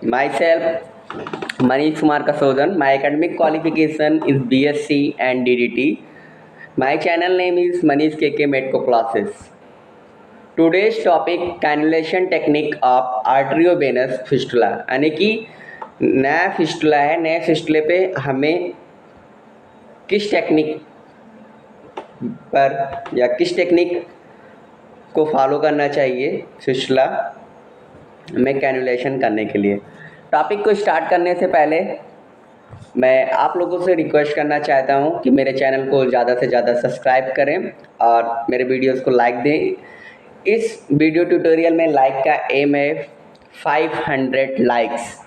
Myself, Manish Kumar Kasodhan. My academic qualification is BSc and DDT. My channel name is Manish KK Medco Classes. Today's topic cannulation technique of arteriovenous fistula, यानी कि नया fistula है, नए फिस्टुले पे हमें किस technique पर या किस टेक्निक को फॉलो करना चाहिए फिस्टुला में कैनुलेशन करने के लिए। टॉपिक को स्टार्ट करने से पहले मैं आप लोगों से रिक्वेस्ट करना चाहता हूं कि मेरे चैनल को ज़्यादा से ज़्यादा सब्सक्राइब करें और मेरे वीडियोस को लाइक दें। इस वीडियो ट्यूटोरियल में लाइक का एम है 500 लाइक्स।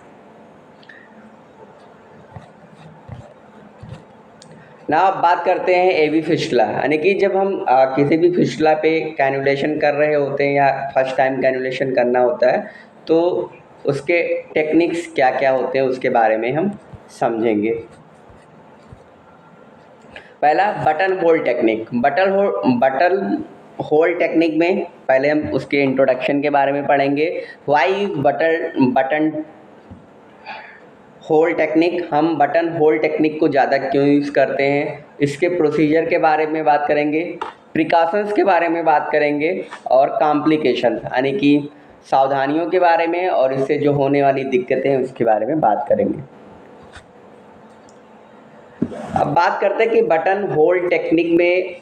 ना अब बात करते हैं एवी फिस्टुला, यानी कि जब हम किसी भी फिस्टुला पे कैनुलेशन कर रहे होते हैं या फर्स्ट टाइम कैनुलेशन करना होता है तो उसके टेक्निक्स क्या क्या होते हैं उसके बारे में हम समझेंगे। पहला button hole technique. Button hole technique में पहले हम उसके इंट्रोडक्शन के बारे में पढ़ेंगे। वाई बटन होल टेक्निक, हम बटन होल टेक्निक को ज़्यादा क्यों यूज़ करते हैं, इसके प्रोसीजर के बारे में बात करेंगे, प्रिकॉशंस के बारे में बात करेंगे और कॉम्प्लिकेशन यानी कि सावधानियों के बारे में और इससे जो होने वाली दिक्कतें हैं उसके बारे में बात करेंगे। अब बात करते हैं कि बटन होल टेक्निक में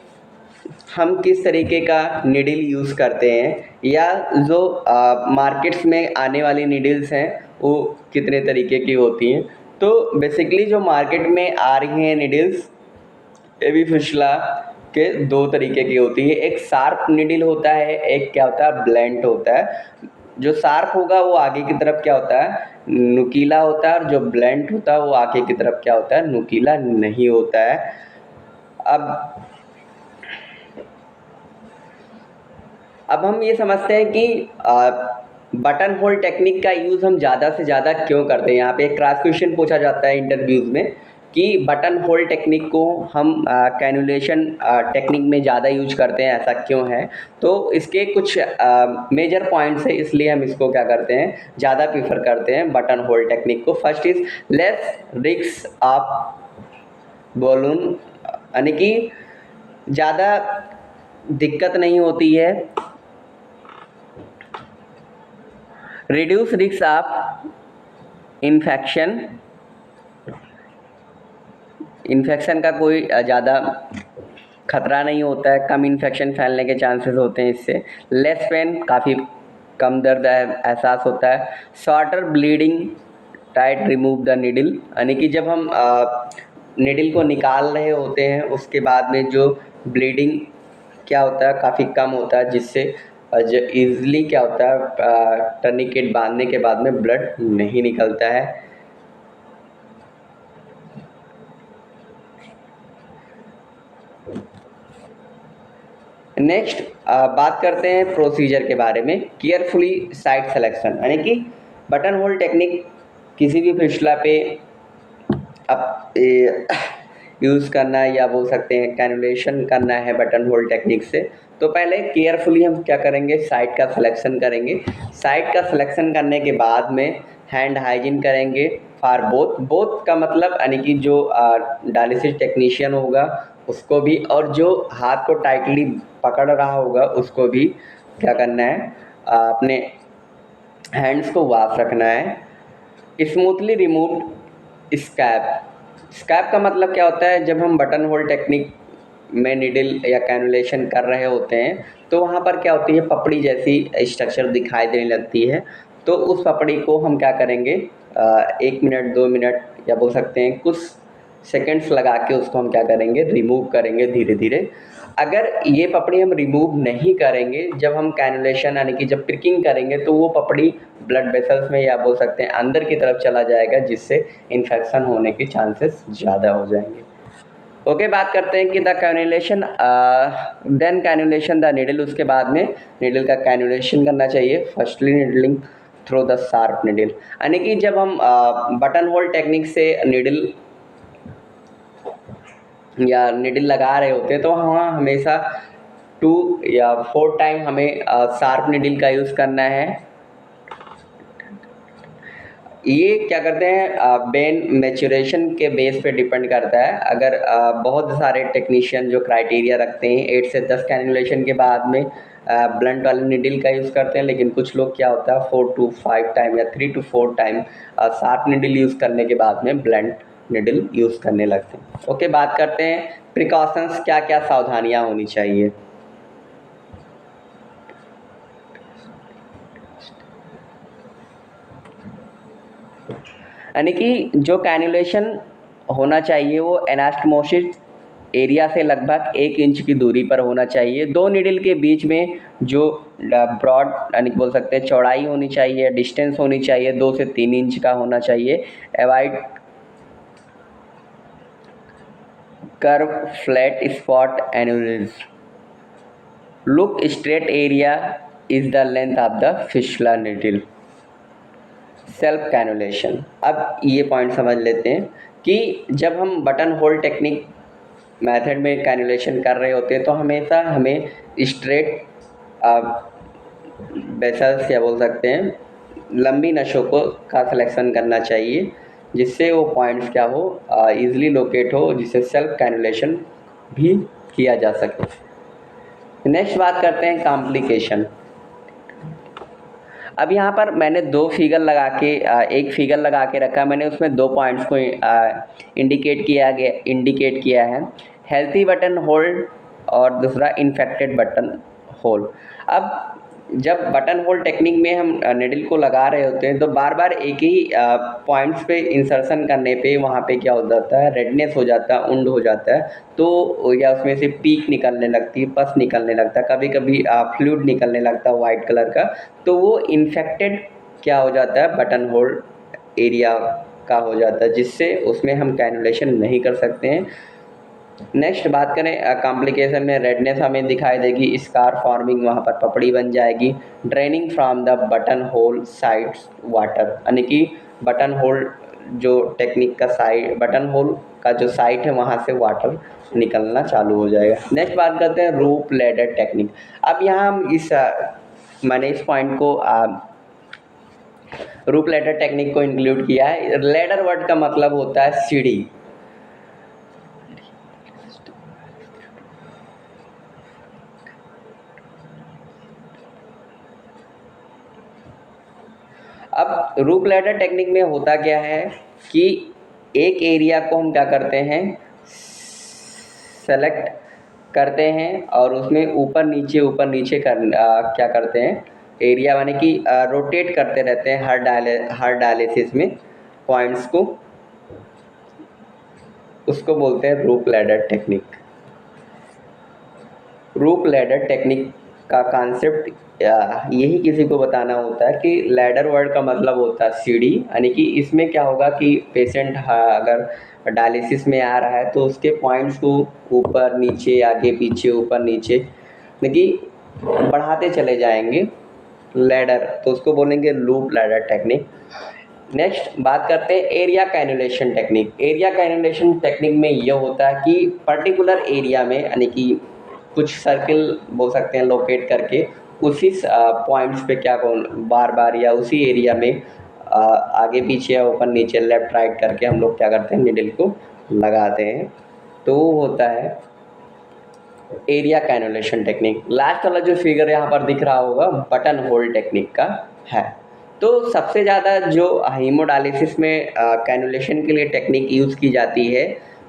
हम किस तरीके का निडल यूज़ करते हैं या जो मार्केट्स में आने वाली निडल्स हैं वो कितने तरीके की होती हैं। तो बेसिकली जो मार्केट में आ रही हैं निडल्स एवी फिस्टुला के दो तरीके की होती है। एक शार्प निडल होता है, एक क्या होता है ब्लंट होता है। जो शार्प होगा वो आगे की तरफ क्या होता है नुकीला होता है और जो ब्लंट होता है वो आगे की तरफ क्या होता है नुकीला नहीं होता है। अब हम ये समझते हैं कि बटन होल टेक्निक का यूज़ हम ज़्यादा से ज़्यादा क्यों करते हैं। यहाँ पे एक क्रॉस क्वेश्चन पूछा जाता है इंटरव्यूज़ में कि बटन होल टेक्निक को हम कैनुलेशन टेक्निक में ज़्यादा यूज करते हैं, ऐसा क्यों है। तो इसके कुछ मेजर पॉइंट्स है, इसलिए हम इसको क्या करते हैं ज़्यादा प्रीफर करते हैं बटन होल टेक्निक को। First is less risk of balloon, यानी कि ज़्यादा दिक्कत नहीं होती है। रिड्यूस रिस्क ऑफ इन्फेक्शन का कोई ज़्यादा खतरा नहीं होता है, कम इन्फेक्शन फैलने के चांसेस होते हैं इससे। लेस पेन, काफ़ी कम दर्द एहसास होता है। Shorter bleeding tight remove the needle, यानी कि जब हम निडल को निकाल रहे होते हैं उसके बाद में जो ब्लीडिंग क्या होता है काफ़ी कम होता है, जिससे जो ईज़िली क्या होता है टर्निकेट बांधने के बाद में ब्लड नहीं निकलता है। नेक्स्ट बात करते हैं प्रोसीजर के बारे में। केयरफुली साइट सिलेक्शन, यानी कि बटन होल टेक्निक किसी भी फिस्टुला पे अब यूज़ करना है या बोल सकते हैं कैनुलेशन करना है बटन होल टेक्निक से, तो पहले केयरफुली हम क्या करेंगे साइट का सिलेक्शन करेंगे। साइट का सिलेक्शन करने के बाद में हैंड हाइजीन करेंगे फॉर बोथ का मतलब यानी कि जो डायलिसिस टेक्नीशियन होगा उसको भी और जो हाथ को टाइटली पकड़ रहा होगा उसको भी क्या करना है अपने हैंड्स को वाश रखना है। स्मूथली रिमूव स्कैप का मतलब क्या होता है, जब हम बटन होल टेक्निक में निडल या कैनुलेशन कर रहे होते हैं तो वहाँ पर क्या होती है पपड़ी जैसी स्ट्रक्चर दिखाई देने लगती है। तो उस पपड़ी को हम क्या करेंगे 1 मिनट 2 मिनट या बोल सकते हैं कुछ सेकंड्स लगा के उसको हम क्या करेंगे रिमूव करेंगे धीरे धीरे। अगर ये पपड़ी हम रिमूव नहीं करेंगे, जब हम कैनुलेशन यानी कि जब प्रिकिंग करेंगे तो वो पपड़ी ब्लड वेसल्स में या बोल सकते हैं अंदर की तरफ चला जाएगा, जिससे इन्फेक्शन होने के चांसेस ज़्यादा हो जाएंगे। ओके, बात करते हैं कि the cannulation then cannulation the needle. उसके बाद में निडल का कैनुलेशन करना चाहिए। Firstly needling through the sharp needle, यानी कि जब हम बटन होल टेक्निक से निडल या निडल लगा रहे होते हैं तो वहाँ हमेशा 2 या 4 टाइम हमें शार्प निडल का यूज़ करना है। ये क्या करते हैं, बेन मैच्योरेशन के बेस पे डिपेंड करता है। अगर बहुत सारे टेक्नीशियन जो क्राइटेरिया रखते हैं 8 से 10 कैनुलेशन के बाद में ब्लंट वाले निडल का यूज़ करते हैं, लेकिन कुछ लोग क्या होता है 4 टू 5 टाइम या 3 to 4 time sharp needle use करने के बाद में ब्लंट निडल यूज़ करने लगते हैं। ओके, बात करते हैं प्रिकॉशंस, क्या क्या सावधानियाँ होनी चाहिए। यानी कि जो कैन्युलेशन होना चाहिए वो एनास्टमोसिस एरिया से लगभग 1 इंच की दूरी पर होना चाहिए। 2 नीडल के बीच में जो ब्रॉड यानी कि बोल सकते हैं चौड़ाई होनी चाहिए, डिस्टेंस होनी चाहिए 2 से 3 इंच का होना चाहिए। Avoid curve, flat spot, aneurysm. Look straight area is the length of the फिशुला needle. Self cannulation, अब ये पॉइंट समझ लेते हैं कि जब हम बटन होल टेक्निक मेथड में कैनुलेशन कर रहे होते हैं तो हमेशा हमें स्ट्रेट बेसल्स क्या बोल सकते हैं, लंबी नसों को का सिलेक्शन करना चाहिए, जिससे वो पॉइंट्स क्या हो ईजिली लोकेट हो, जिससे सेल्फ कैनुलेशन भी किया जा सके। नेक्स्ट बात करते हैं कॉम्प्लिकेशन। अब यहाँ पर मैंने दो फिगर लगा के एक फिगर लगा के रखा, मैंने उसमें 2 पॉइंट्स को इंडिकेट किया है, हेल्थी बटन होल्ड और दूसरा इन्फेक्टेड बटन होल। अब जब बटन होल टेक्निक में हम निडल को लगा रहे होते हैं तो बार बार एक ही पॉइंट्स पे इंसर्शन करने पे वहाँ पे क्या हो जाता है, रेडनेस हो जाता है, उंड हो जाता है, तो या उसमें से पीक निकलने लगती है, पस निकलने लगता है, कभी कभी फ्लूइड निकलने लगता है वाइट कलर का, तो वो इन्फेक्टेड क्या हो जाता है, बटन होल एरिया का हो जाता है, जिससे उसमें हम कैनुलेशन नहीं कर सकते हैं। नेक्स्ट बात करें कॉम्प्लिकेशन में, रेडनेस हमें दिखाई देगी, स्कार फॉर्मिंग, वहाँ पर पपड़ी बन जाएगी, draining from the button whole sides water, यानी कि बटन होल जो टेक्निक का साइड, बटन होल का जो साइड है वहाँ से वाटर निकलना चालू हो जाएगा। नेक्स्ट बात करते हैं रूप लैडर टेक्निक। अब यहाँ हम मैंने इस पॉइंट को रूप लैडर टेक्निक को इंक्लूड किया है। लैडर वर्ड का मतलब होता है सीढ़ी। अब रूप लैडर टेक्निक में होता क्या है कि एक एरिया को हम क्या करते हैं, सेलेक्ट करते हैं और उसमें ऊपर नीचे क्या करते हैं, एरिया यानी कि रोटेट करते रहते हैं हर डायलिसिस में पॉइंट्स को, उसको बोलते हैं रूप लैडर टेक्निक। रूप लैडर टेक्निक का कॉन्सेप्ट यही किसी को बताना होता है कि लैडर वर्ड का मतलब होता है सीढ़ी, यानी कि इसमें क्या होगा कि पेशेंट अगर डायलिसिस में आ रहा है तो उसके पॉइंट्स को ऊपर नीचे, आगे पीछे, ऊपर नीचे, लेकिन बढ़ाते चले जाएंगे लैडर, तो उसको बोलेंगे लूप लैडर टेक्निक। नेक्स्ट बात करते हैं area cannulation technique. Area cannulation technique में यह होता है कि पर्टिकुलर एरिया में, यानी कि कुछ सर्किल बोल सकते हैं लोकेट करके, उसी पॉइंट्स पे क्या बार बार या उसी एरिया में आगे पीछे या ऊपर नीचे लेफ्ट राइट करके हम लोग क्या करते हैं, निडल को लगाते हैं, तो वो होता है एरिया कैनुलेशन टेक्निक। लास्ट वाला जो फिगर यहाँ पर दिख रहा होगा बटन होल टेक्निक का है। तो सबसे ज़्यादा जो हीमोडायलिसिस में कैनुलेशन के लिए टेक्निक यूज़ की जाती है,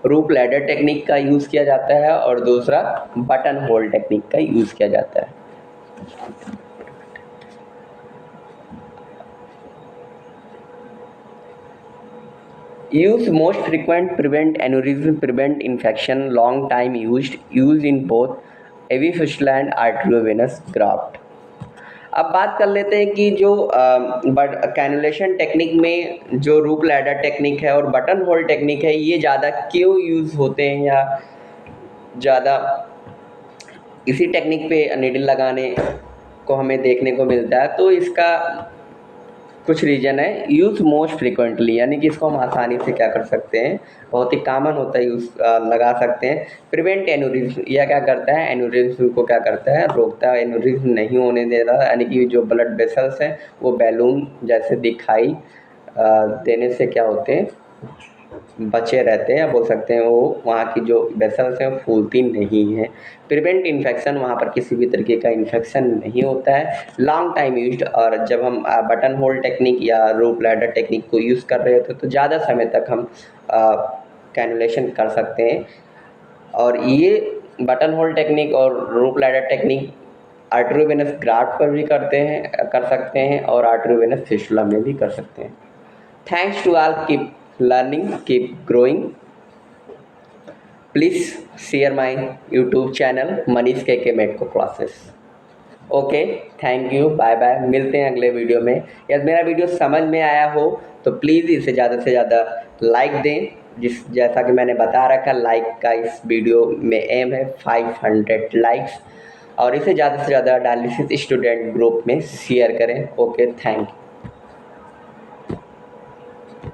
रूप लैडर टेक्निक का यूज़ किया जाता है और दूसरा बटन होल टेक्निक का यूज़ किया जाता है। Use most frequent, prevent aneurysm, prevent infection, long time used in both AV fistula and arteriovenous graft। अब बात कर लेते हैं कि जो कैनुलेशन टेक्निक में जो रूप लैडर टेक्निक है और बटन होल टेक्निक है, ये ज़्यादा क्यों यूज़ होते हैं या ज़्यादा इसी टेक्निक पे निडल लगाने को हमें देखने को मिलता है। तो इसका कुछ रीज़न है। यूज़ मोस्ट फ्रिक्वेंटली, यानी कि इसको हम आसानी से क्या कर सकते हैं, बहुत ही कॉमन होता है, यूज़ लगा सकते हैं। प्रिवेंट एन्यूरिज्म, यह क्या करता है, एन्यूरिज्म को क्या करता है, रोकता है, एन्यूरिज्म नहीं होने दे रहा है, यानी कि जो ब्लड वेसल्स हैं वो बैलून जैसे दिखाई देने से क्या होते हैं, बचे रहते हैं, या बोल सकते हैं वो वहाँ की जो वेसल्स हैं वो फूलती नहीं हैं। प्रिवेंट इन्फेक्शन, वहाँ पर किसी भी तरीके का इन्फेक्शन नहीं होता है। लॉन्ग टाइम यूज्ड, और जब हम बटन होल टेक्निक या रूप लैडर टेक्निक को यूज़ कर रहे होते हैं तो ज़्यादा समय तक हम कैनुलेशन कर सकते हैं। और ये बटन होल टेक्निक और रूप लैडर टेक्निक आर्टरीवेनस ग्राफ्ट पर भी कर सकते हैं, और आर्टरीवेनस फिस्टुला में भी कर सकते हैं। Thanks to all. Keep learning, keep growing. Please share my YouTube channel Manish KK Medco Classes. Okay, thank you, bye bye, मिलते हैं अगले वीडियो में। यदि मेरा वीडियो समझ में आया हो तो प्लीज़ इसे ज़्यादा से ज़्यादा लाइक दें। जैसा कि मैंने बता रखा, लाइक का इस वीडियो में एम है 500 लाइक्स, और इसे ज़्यादा से ज़्यादा डायलिसिस स्टूडेंट ग्रुप में शेयर करें। Okay, thank you.